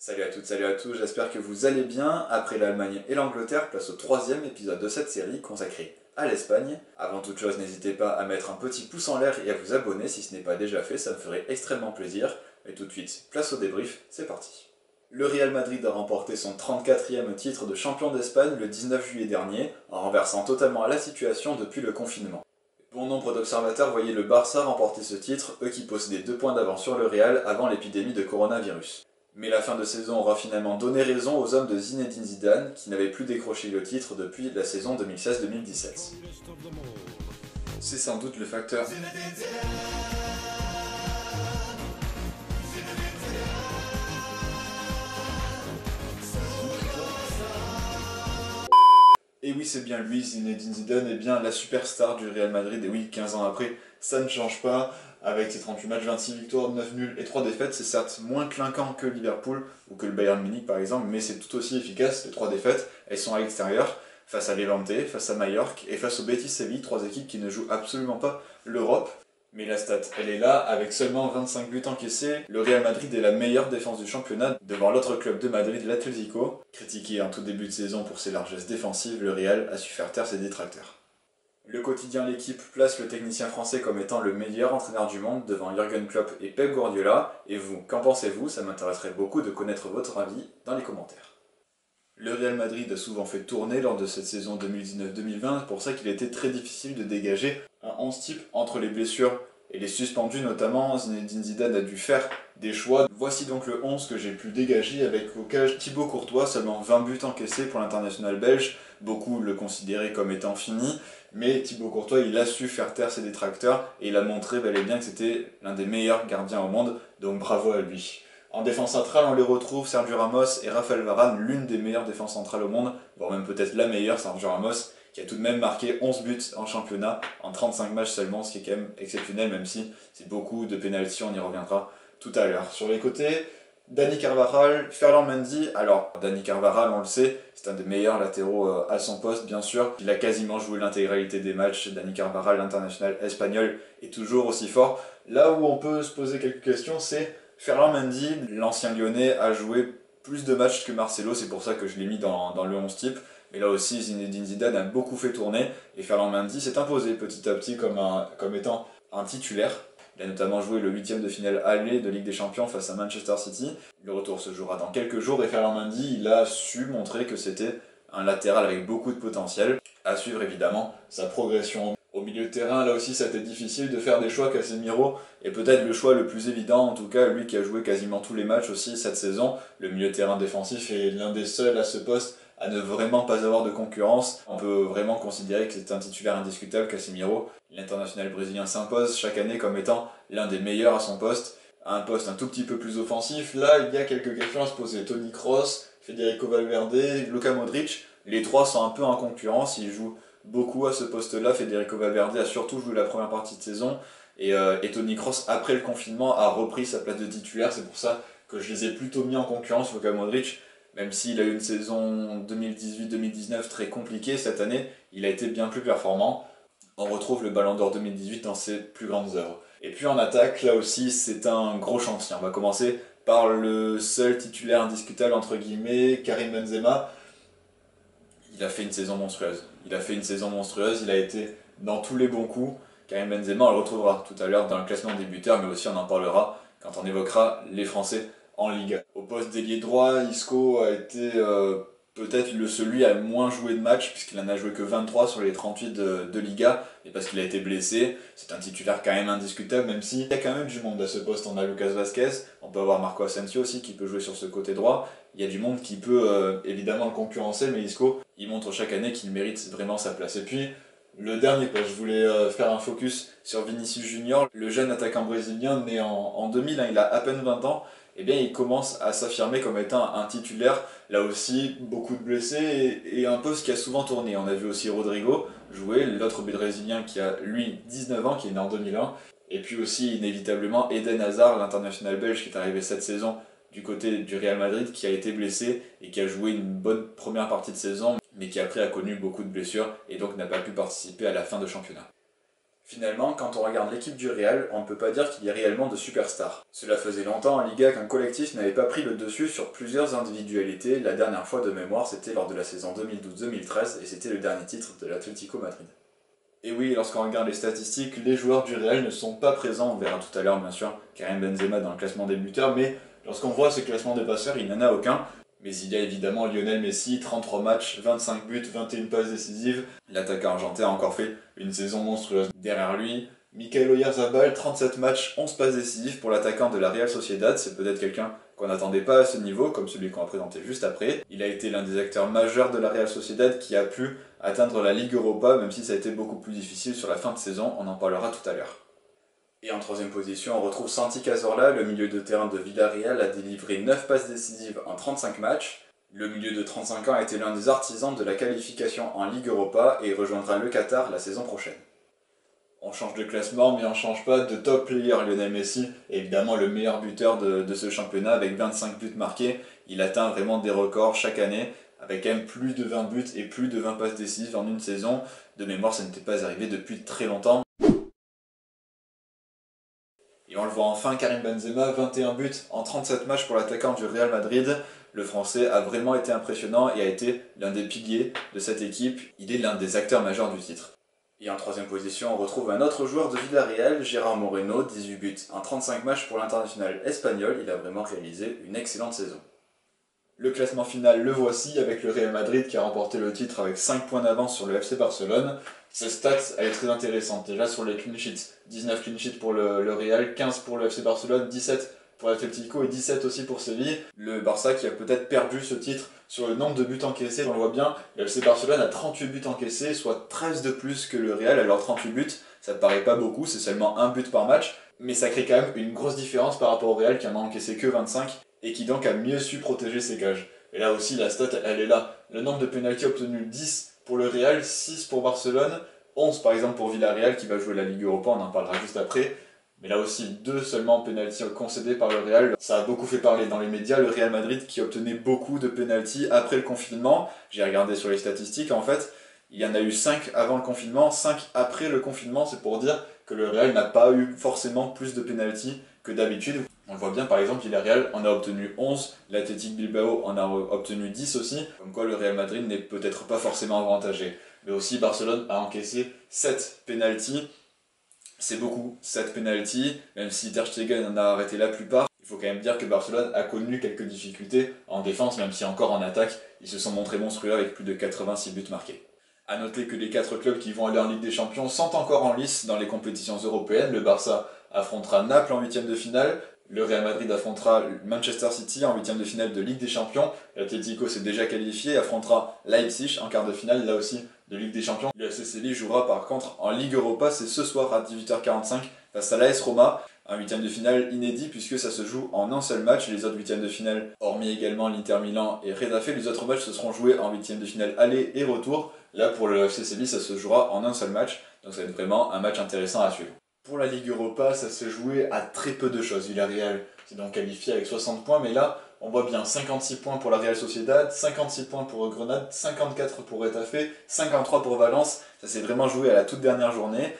Salut à toutes, salut à tous, j'espère que vous allez bien. Après l'Allemagne et l'Angleterre, place au troisième épisode de cette série consacrée à l'Espagne. Avant toute chose, n'hésitez pas à mettre un petit pouce en l'air et à vous abonner si ce n'est pas déjà fait, ça me ferait extrêmement plaisir. Et tout de suite, place au débrief, c'est parti. Le Real Madrid a remporté son 34e titre de champion d'Espagne le 19 juillet dernier, en renversant totalement la situation depuis le confinement. Bon nombre d'observateurs voyaient le Barça remporter ce titre, eux qui possédaient 2 points d'avance sur le Real avant l'épidémie de coronavirus. Mais la fin de saison aura finalement donné raison aux hommes de Zinedine Zidane, qui n'avaient plus décroché le titre depuis la saison 2016-2017. C'est sans doute le facteur Et oui, c'est bien lui, Zinedine Zidane, est bien la superstar du Real Madrid. Et oui, 15 ans après, ça ne change pas. Avec ses 38 matchs, 26 victoires, 9 nuls et 3 défaites, c'est certes moins clinquant que Liverpool ou que le Bayern Munich par exemple, mais c'est tout aussi efficace. Les 3 défaites, elles sont à l'extérieur, face à Levante, face à Mallorca et face au Betis Séville, 3 équipes qui ne jouent absolument pas l'Europe. Mais la stat, elle est là, avec seulement 25 buts encaissés, le Real Madrid est la meilleure défense du championnat devant l'autre club de Madrid, l'Atlético. Critiqué en tout début de saison pour ses largesses défensives, le Real a su faire taire ses détracteurs. Le quotidien L'équipe place le technicien français comme étant le meilleur entraîneur du monde devant Jürgen Klopp et Pep Guardiola. Et vous, qu'en pensez-vous? Ça m'intéresserait beaucoup de connaître votre avis dans les commentaires. Le Real Madrid a souvent fait tourner lors de cette saison 2019-2020, c'est pour ça qu'il a été très difficile de dégager un 11 type entre les blessures et les suspendus notamment. Zinedine Zidane a dû faire des choix. Voici donc le 11 que j'ai pu dégager avec au cage Thibaut Courtois, seulement 20 buts encaissés pour l'international belge. Beaucoup le considéraient comme étant fini, mais Thibaut Courtois il a su faire taire ses détracteurs et il a montré bel et bien que c'était l'un des meilleurs gardiens au monde, donc bravo à lui. En défense centrale, on les retrouve Sergio Ramos et Raphaël Varane, l'une des meilleures défenses centrales au monde, voire même peut-être la meilleure, Sergio Ramos, qui a tout de même marqué 11 buts en championnat en 35 matchs seulement, ce qui est quand même exceptionnel, même si c'est beaucoup de pénalty, on y reviendra tout à l'heure. Sur les côtés, Dani Carvajal, Ferland Mendy. Alors, Dani Carvajal, on le sait, c'est un des meilleurs latéraux à son poste, bien sûr. Il a quasiment joué l'intégralité des matchs. Dani Carvajal, l'international espagnol, est toujours aussi fort. Là où on peut se poser quelques questions, c'est Ferland Mendy, l'ancien lyonnais, a joué plus de matchs que Marcelo, c'est pour ça que je l'ai mis dans le 11 type. Mais là aussi, Zinedine Zidane a beaucoup fait tourner, et Ferland Mendy s'est imposé petit à petit comme étant un titulaire. Il a notamment joué le 8e de finale aller de Ligue des Champions face à Manchester City. Le retour se jouera dans quelques jours et Ferland Mendy il a su montrer que c'était un latéral avec beaucoup de potentiel. À suivre évidemment sa progression. Au milieu de terrain, là aussi ça a été difficile de faire des choix. Casemiro est peut-être le choix le plus évident, en tout cas lui qui a joué quasiment tous les matchs aussi cette saison. Le milieu de terrain défensif est l'un des seuls à ce poste à ne vraiment pas avoir de concurrence. On peut vraiment considérer que c'est un titulaire indiscutable, Casemiro. L'international brésilien s'impose chaque année comme étant l'un des meilleurs à son poste, à un poste un tout petit peu plus offensif. Là, il y a quelques questions à se poser. Toni Kroos, Federico Valverde, Luka Modric, les trois sont un peu en concurrence, ils jouent beaucoup à ce poste-là. Federico Valverde a surtout joué la première partie de saison, et Toni Kroos, après le confinement, a repris sa place de titulaire. C'est pour ça que je les ai plutôt mis en concurrence, Luka Modric. Même s'il a eu une saison 2018-2019 très compliquée cette année, il a été bien plus performant. On retrouve le Ballon d'Or 2018 dans ses plus grandes œuvres. Et puis en attaque, là aussi, c'est un gros chantier. On va commencer par le seul titulaire indiscutable, entre guillemets, Karim Benzema. Il a fait une saison monstrueuse. Il a été dans tous les bons coups. Karim Benzema, on le retrouvera tout à l'heure dans le classement des buteurs, mais aussi on en parlera quand on évoquera les Français en Ligue. Au poste d'ailier droit, Isco a été peut-être celui à moins joué de matchs, puisqu'il en a joué que 23 sur les 38 de Liga, et parce qu'il a été blessé. C'est un titulaire quand même indiscutable, même s'il y a quand même du monde à ce poste. On a Lucas Vazquez, on peut avoir Marco Asensio aussi qui peut jouer sur ce côté droit. Il y a du monde qui peut évidemment le concurrencer, mais Isco, il montre chaque année qu'il mérite vraiment sa place. Et puis, le dernier poste, je voulais faire un focus sur Vinicius Junior, le jeune attaquant brésilien né en 2000, hein, il a à peine 20 ans. Eh bien, il commence à s'affirmer comme étant un titulaire. Là aussi, beaucoup de blessés et un poste qui a souvent tourné. On a vu aussi Rodrigo jouer, l'autre brésilien qui a, lui, 19 ans, qui est né en 2001. Et puis aussi, inévitablement, Eden Hazard, l'international belge qui est arrivé cette saison du côté du Real Madrid, qui a été blessé et qui a joué une bonne première partie de saison, mais qui après a connu beaucoup de blessures et donc n'a pas pu participer à la fin de championnat. Finalement, quand on regarde l'équipe du Real, on ne peut pas dire qu'il y ait réellement de superstars. Cela faisait longtemps en Liga qu'un collectif n'avait pas pris le dessus sur plusieurs individualités. La dernière fois de mémoire, c'était lors de la saison 2012-2013 et c'était le dernier titre de l'Atlético Madrid. Et oui, lorsqu'on regarde les statistiques, les joueurs du Real ne sont pas présents, on verra tout à l'heure bien sûr Karim Benzema dans le classement des buteurs, mais lorsqu'on voit ce classement des passeurs, il n'y en a aucun. Mais il y a évidemment Lionel Messi, 33 matchs, 25 buts, 21 passes décisives. L'attaquant argentin a encore fait une saison monstrueuse. Derrière lui, Michael Oyarzabal, 37 matchs, 11 passes décisives pour l'attaquant de la Real Sociedad. C'est peut-être quelqu'un qu'on n'attendait pas à ce niveau, comme celui qu'on a présenté juste après. Il a été l'un des acteurs majeurs de la Real Sociedad qui a pu atteindre la Ligue Europa, même si ça a été beaucoup plus difficile sur la fin de saison, on en parlera tout à l'heure. Et en troisième position, on retrouve Santi Cazorla, le milieu de terrain de Villarreal a délivré 9 passes décisives en 35 matchs. Le milieu de 35 ans a été l'un des artisans de la qualification en Ligue Europa et rejoindra le Qatar la saison prochaine. On change de classement, mais on ne change pas de top player. Lionel Messi est évidemment le meilleur buteur de ce championnat avec 25 buts marqués. Il atteint vraiment des records chaque année, avec quand même plus de 20 buts et plus de 20 passes décisives en une saison. De mémoire, ça n'était pas arrivé depuis très longtemps. Et on le voit enfin, Karim Benzema, 21 buts en 37 matchs pour l'attaquant du Real Madrid. Le Français a vraiment été impressionnant et a été l'un des piliers de cette équipe. Il est l'un des acteurs majeurs du titre. Et en troisième position, on retrouve un autre joueur de Villarreal, Gérard Moreno, 18 buts en 35 matchs pour l'international espagnol. Il a vraiment réalisé une excellente saison. Le classement final, le voici, avec le Real Madrid qui a remporté le titre avec 5 points d'avance sur le FC Barcelone. Cette stats, elle est très intéressante. Déjà sur les clean sheets, 19 clean sheets pour le Real, 15 pour le FC Barcelone, 17 pour l'Atlético et 17 aussi pour Séville. Le Barça qui a peut-être perdu ce titre sur le nombre de buts encaissés, on le voit bien. Le FC Barcelone a 38 buts encaissés, soit 13 de plus que le Real. Alors 38 buts, ça ne paraît pas beaucoup, c'est seulement un but par match, mais ça crée quand même une grosse différence par rapport au Real qui en a encaissé que 25 et qui donc a mieux su protéger ses cages. Et là aussi, la stat, elle est là. Le nombre de pénaltys obtenus, 10 pour le Real, 6 pour Barcelone, 11 par exemple pour Villarreal qui va jouer la Ligue Europa, on en parlera juste après. Mais là aussi, 2 seulement pénaltys concédés par le Real. Ça a beaucoup fait parler dans les médias, le Real Madrid qui obtenait beaucoup de pénaltys après le confinement. J'ai regardé sur les statistiques, en fait, il y en a eu 5 avant le confinement, 5 après le confinement, c'est pour dire que le Real n'a pas eu forcément plus de pénaltys que d'habitude. On le voit bien, par exemple, Villarreal en a obtenu 11, l'Athletic Bilbao en a obtenu 10 aussi, comme quoi le Real Madrid n'est peut-être pas forcément avantagé. Mais aussi, Barcelone a encaissé 7 pénaltys. C'est beaucoup, 7 pénaltys, même si Ter Stegen en a arrêté la plupart. Il faut quand même dire que Barcelone a connu quelques difficultés en défense, même si encore en attaque, ils se sont montrés monstrueux avec plus de 86 buts marqués. A noter que les 4 clubs qui vont aller en Ligue des Champions sont encore en lice dans les compétitions européennes. Le Barça affrontera Naples en 8ème de finale, le Real Madrid affrontera Manchester City en 8ème de finale de Ligue des Champions, l'Atlético s'est déjà qualifié, affrontera Leipzig en quart de finale, là aussi de Ligue des Champions. Le FC Séville jouera par contre en Ligue Europa, c'est ce soir à 18h45 face à l'AS Roma. Un 8ème de finale inédit puisque ça se joue en un seul match. Les autres 8ème de finale, hormis également l'Inter Milan et Retafe, les autres matchs se seront joués en 8ème de finale aller et retour. Là pour le FC Séville, ça se jouera en un seul match, donc ça va être vraiment un match intéressant à suivre. Pour la Ligue Europa, ça s'est joué à très peu de choses. Villarreal s'est donc qualifié avec 60 points, mais là, on voit bien 56 points pour la Real Sociedad, 56 points pour Grenade, 54 pour Retafe, 53 pour Valence. Ça s'est vraiment joué à la toute dernière journée.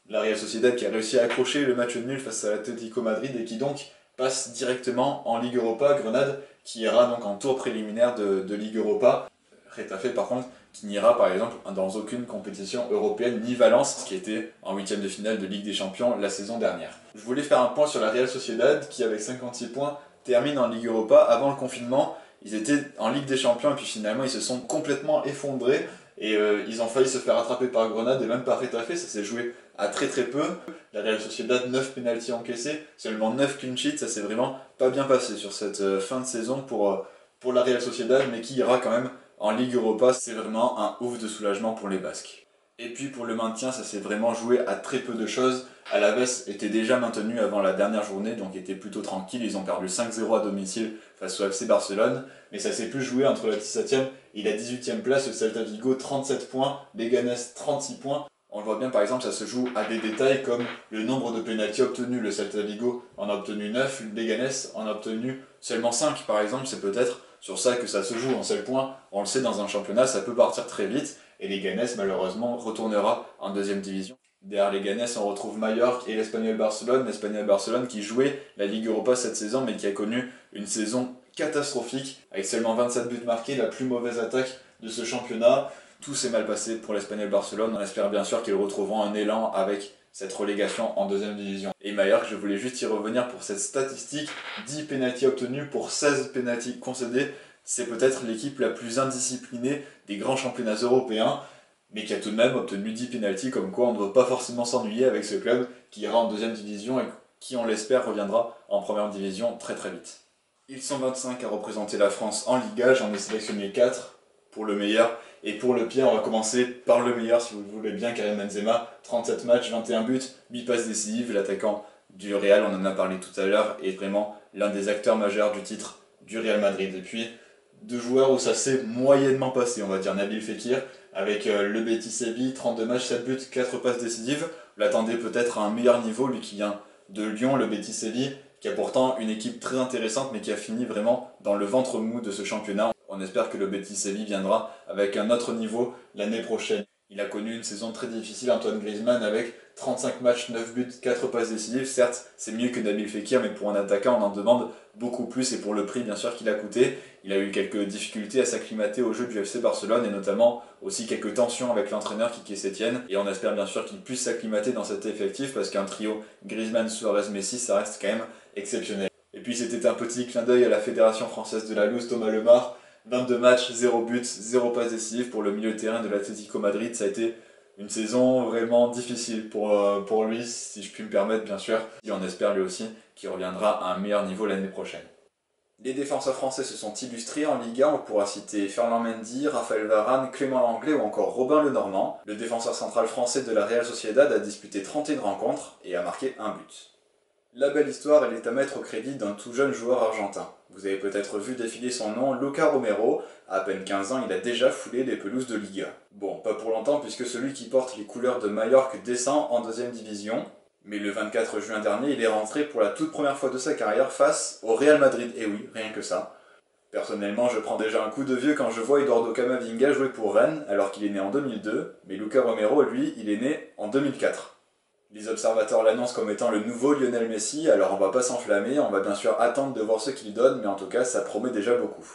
La Real Sociedad qui a réussi à accrocher le match nul face à l'Atlético Madrid et qui donc passe directement en Ligue Europa. Grenade qui ira donc en tour préliminaire de Ligue Europa. Retafe par contre qui n'ira par exemple dans aucune compétition européenne, ni Valence qui était en 8ème de finale de Ligue des Champions la saison dernière. Je voulais faire un point sur la Real Sociedad qui avec 56 points termine en Ligue Europa. Avant le confinement, ils étaient en Ligue des Champions et puis finalement ils se sont complètement effondrés et ils ont failli se faire attraper par Grenade et même par Retafe, ça s'est joué à très peu. La Real Sociedad, 9 pénaltys encaissés, seulement 9 clean sheets, ça s'est vraiment pas bien passé sur cette fin de saison pour la Real Sociedad, mais qui ira quand même en Ligue Europa. C'est vraiment un ouf de soulagement pour les Basques. Et puis pour le maintien, ça s'est vraiment joué à très peu de choses. Alaves était déjà maintenu avant la dernière journée, donc était plutôt tranquille. Ils ont perdu 5-0 à domicile face au FC Barcelone, mais ça s'est plus joué entre la 17ème et la 18ème place. Le Celta Vigo, 37 points, Leganés, 36 points. On le voit bien, par exemple, ça se joue à des détails comme le nombre de pénaltys obtenus. Le Celta Vigo en a obtenu 9, le Leganés en a obtenu seulement 5, par exemple. C'est peut-être sur ça que ça se joue en seul point. On le sait, dans un championnat, ça peut partir très vite. Et Leganés, malheureusement, retournera en deuxième division. Derrière les Ganes, on retrouve Mallorca et l'Espagnol Barcelone. L'Espagnol Barcelone qui jouait la Ligue Europa cette saison, mais qui a connu une saison catastrophique, avec seulement 27 buts marqués, la plus mauvaise attaque de ce championnat. Tout s'est mal passé pour l'Espagnol Barcelone. On espère bien sûr qu'ils retrouveront un élan avec cette relégation en deuxième division. Et Mallorca, je voulais juste y revenir pour cette statistique, 10 pénaltys obtenus pour 16 pénaltys concédés. C'est peut-être l'équipe la plus indisciplinée des grands championnats européens, mais qui a tout de même obtenu 10 pénaltys, comme quoi on ne doit pas forcément s'ennuyer avec ce club qui ira en deuxième division et qui, on l'espère, reviendra en première division très très vite. Ils sont 25 à représenter la France en Liga, j'en ai sélectionné 4 pour le meilleur. Et pour le pire, on va commencer par le meilleur, si vous le voulez bien, Karim Benzema. 37 matchs, 21 buts, 8 passes décisives. L'attaquant du Real, on en a parlé tout à l'heure, est vraiment l'un des acteurs majeurs du titre du Real Madrid. Et puis, deux joueurs où ça s'est moyennement passé, on va dire Nabil Fekir, avec le Betis Séville, 32 matchs, 7 buts, 4 passes décisives. Vous l'attendez peut-être à un meilleur niveau, lui qui vient de Lyon, le Betis Séville, qui a pourtant une équipe très intéressante, mais qui a fini vraiment dans le ventre mou de ce championnat. On espère que le Betis Séville viendra avec un autre niveau l'année prochaine. Il a connu une saison très difficile, Antoine Griezmann, avec 35 matchs, 9 buts, 4 passes décisives. Certes, c'est mieux que Nabil Fekir, mais pour un attaquant, on en demande beaucoup plus, et pour le prix, bien sûr, qu'il a coûté. Il a eu quelques difficultés à s'acclimater au jeu du FC Barcelone, et notamment aussi quelques tensions avec l'entraîneur Quique Sétienne. Et on espère bien sûr qu'il puisse s'acclimater dans cet effectif, parce qu'un trio Griezmann, Suarez, Messi, ça reste quand même exceptionnel. Et puis c'était un petit clin d'œil à la Fédération Française de la Loose, Thomas Lemar. 22 matchs, 0 buts, 0 passes décisives pour le milieu de terrain de l'Atlético Madrid. Ça a été une saison vraiment difficile pour lui, si je puis me permettre bien sûr. Et on espère lui aussi qu'il reviendra à un meilleur niveau l'année prochaine. Les défenseurs français se sont illustrés en Liga, on pourra citer Ferland Mendy, Raphaël Varane, Clément Langlais ou encore Robin Lenormand. Le défenseur central français de la Real Sociedad a disputé 31 rencontres et a marqué un but. La belle histoire, elle est à mettre au crédit d'un tout jeune joueur argentin. Vous avez peut-être vu défiler son nom, Luca Romero. À peine 15 ans, il a déjà foulé les pelouses de Liga. Bon, pas pour longtemps puisque celui qui porte les couleurs de Mallorca descend en deuxième division. Mais le 24 juin dernier, il est rentré pour la toute première fois de sa carrière face au Real Madrid. Et oui, rien que ça. Personnellement, je prends déjà un coup de vieux quand je vois Eduardo Camavinga jouer pour Rennes alors qu'il est né en 2002. Mais Luca Romero, lui, il est né en 2004. Les observateurs l'annoncent comme étant le nouveau Lionel Messi, alors on va pas s'enflammer, on va bien sûr attendre de voir ce qu'il donne, mais en tout cas ça promet déjà beaucoup.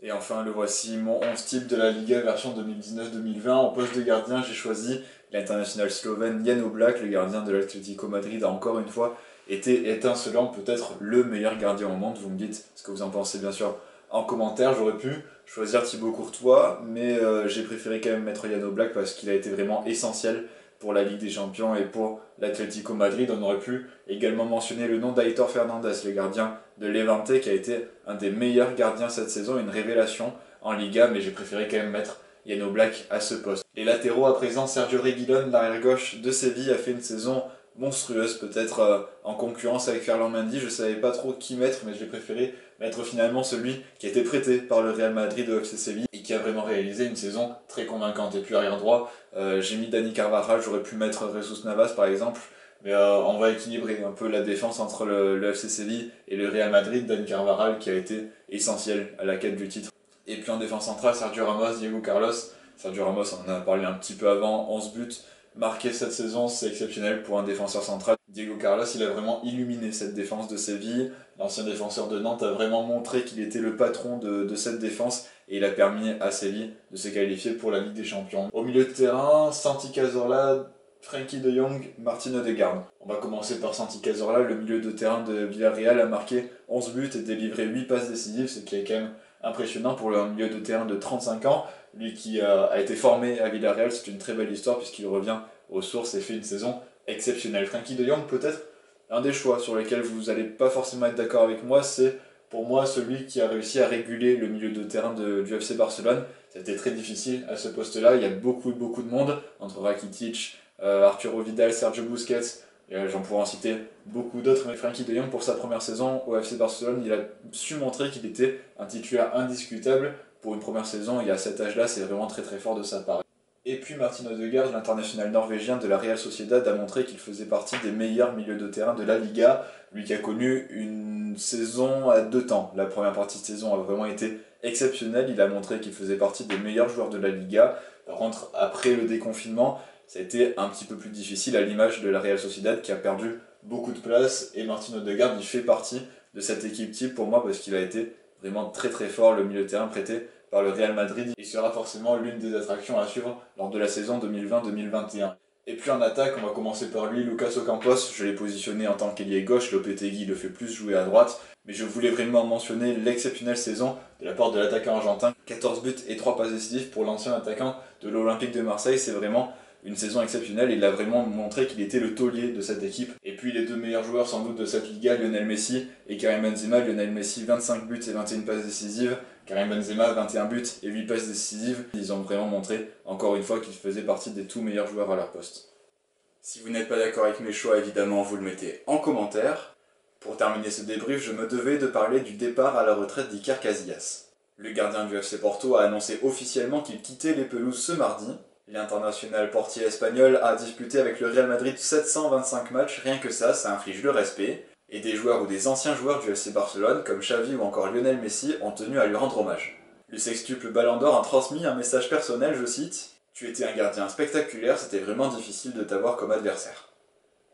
Et enfin le voici, mon 11 type de la Liga version 2019-2020. En poste de gardien, j'ai choisi l'international slovène Jan Oblak, le gardien de l'Atlético Madrid a encore une fois été étincelant, peut-être le meilleur gardien au monde. Vous me dites ce que vous en pensez bien sûr en commentaire. J'aurais pu choisir Thibaut Courtois, mais j'ai préféré quand même mettre Jan Oblak parce qu'il a été vraiment essentiel pour la Ligue des Champions et pour l'Atlético Madrid. On aurait pu également mentionner le nom d'Aitor Fernandez, le gardien de Levante, qui a été un des meilleurs gardiens cette saison, une révélation en Liga, mais j'ai préféré quand même mettre Jan Oblak à ce poste. Les latéraux à présent, Sergio Reguilón, l'arrière-gauche de Séville, a fait une saison monstrueuse, peut-être en concurrence avec Ferland Mendy. Je ne savais pas trop qui mettre, mais j'ai préféré mettre finalement celui qui a été prêté par le Real Madrid au FC Séville et qui a vraiment réalisé une saison très convaincante. Et puis arrière droit, j'ai mis Dani Carvajal, j'aurais pu mettre Jesus Navas par exemple, mais on va équilibrer un peu la défense entre le FC Séville et le Real Madrid. Dani Carvajal qui a été essentiel à la quête du titre. Et puis en défense centrale, Sergio Ramos, Diego Carlos. Sergio Ramos, on en a parlé un petit peu avant, 11 buts marqués cette saison, c'est exceptionnel pour un défenseur central. Diego Carlos, il a vraiment illuminé cette défense de Séville. L'ancien défenseur de Nantes a vraiment montré qu'il était le patron de cette défense et il a permis à Séville de se qualifier pour la Ligue des Champions. Au milieu de terrain, Santi Cazorla, Frenkie de Jong, Martin Odegaard. On va commencer par Santi Cazorla, le milieu de terrain de Villarreal a marqué 11 buts et délivré 8 passes décisives, ce qui est quand même impressionnant pour le milieu de terrain de 35 ans. Lui qui a été formé à Villarreal, c'est une très belle histoire puisqu'il revient aux sources et fait une saison exceptionnelle. Frenkie de Jong, peut-être un des choix sur lesquels vous n'allez pas forcément être d'accord avec moi, c'est pour moi celui qui a réussi à réguler le milieu de terrain du FC Barcelone. C'était très difficile à ce poste-là, il y a beaucoup de monde, entre Rakitic, Arturo Vidal, Sergio Busquets, j'en pourrais en citer beaucoup d'autres, mais Frenkie de Jong pour sa première saison au FC Barcelone, il a su montrer qu'il était un titulaire indiscutable pour une première saison et à cet âge-là, c'est vraiment très fort de sa part. Et puis Martin Odegaard, l'international norvégien de la Real Sociedad, a montré qu'il faisait partie des meilleurs milieux de terrain de la Liga, lui qui a connu une saison à deux temps. La première partie de saison a vraiment été exceptionnelle, il a montré qu'il faisait partie des meilleurs joueurs de la Liga. Par contre, après le déconfinement, ça a été un petit peu plus difficile à l'image de la Real Sociedad qui a perdu beaucoup de place, et Martin Odegaard il fait partie de cette équipe type pour moi parce qu'il a été vraiment très très fort, le milieu de terrain prêté par le Real Madrid. Il sera forcément l'une des attractions à suivre lors de la saison 2020-2021. Et puis en attaque, on va commencer par lui, Lucas Ocampos. Je l'ai positionné en tant qu'ailier gauche, Lopetegui le fait plus jouer à droite. Mais je voulais vraiment mentionner l'exceptionnelle saison de la part de l'attaquant argentin. 14 buts et 3 passes décisives pour l'ancien attaquant de l'Olympique de Marseille. C'est vraiment une saison exceptionnelle. Il a vraiment montré qu'il était le taulier de cette équipe. Et puis les deux meilleurs joueurs sans doute de cette Liga, Lionel Messi et Karim Benzema. Lionel Messi, 25 buts et 21 passes décisives. Karim Benzema, 21 buts et 8 passes décisives. Ils ont vraiment montré, encore une fois, qu'ils faisaient partie des tout meilleurs joueurs à leur poste. Si vous n'êtes pas d'accord avec mes choix, évidemment, vous le mettez en commentaire. Pour terminer ce débrief, je me devais de parler du départ à la retraite d'Iker Casillas. Le gardien du FC Porto a annoncé officiellement qu'il quittait les pelouses ce mardi. L'international portier espagnol a disputé avec le Real Madrid 725 matchs, rien que ça inflige le respect. Et des joueurs ou des anciens joueurs du FC Barcelone, comme Xavi ou encore Lionel Messi, ont tenu à lui rendre hommage. Le sextuple Ballon d'Or a transmis un message personnel, je cite « Tu étais un gardien spectaculaire, c'était vraiment difficile de t'avoir comme adversaire. »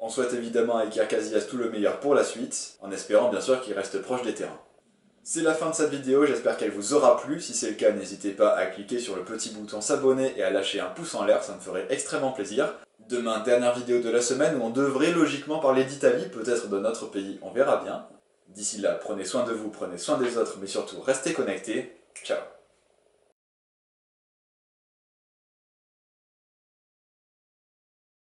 On souhaite évidemment à Iker Casillas tout le meilleur pour la suite, en espérant bien sûr qu'il reste proche des terrains. C'est la fin de cette vidéo, j'espère qu'elle vous aura plu. Si c'est le cas, n'hésitez pas à cliquer sur le petit bouton s'abonner et à lâcher un pouce en l'air, ça me ferait extrêmement plaisir. Demain, dernière vidéo de la semaine où on devrait logiquement parler d'Italie, peut-être de notre pays, on verra bien. D'ici là, prenez soin de vous, prenez soin des autres, mais surtout restez connectés. Ciao.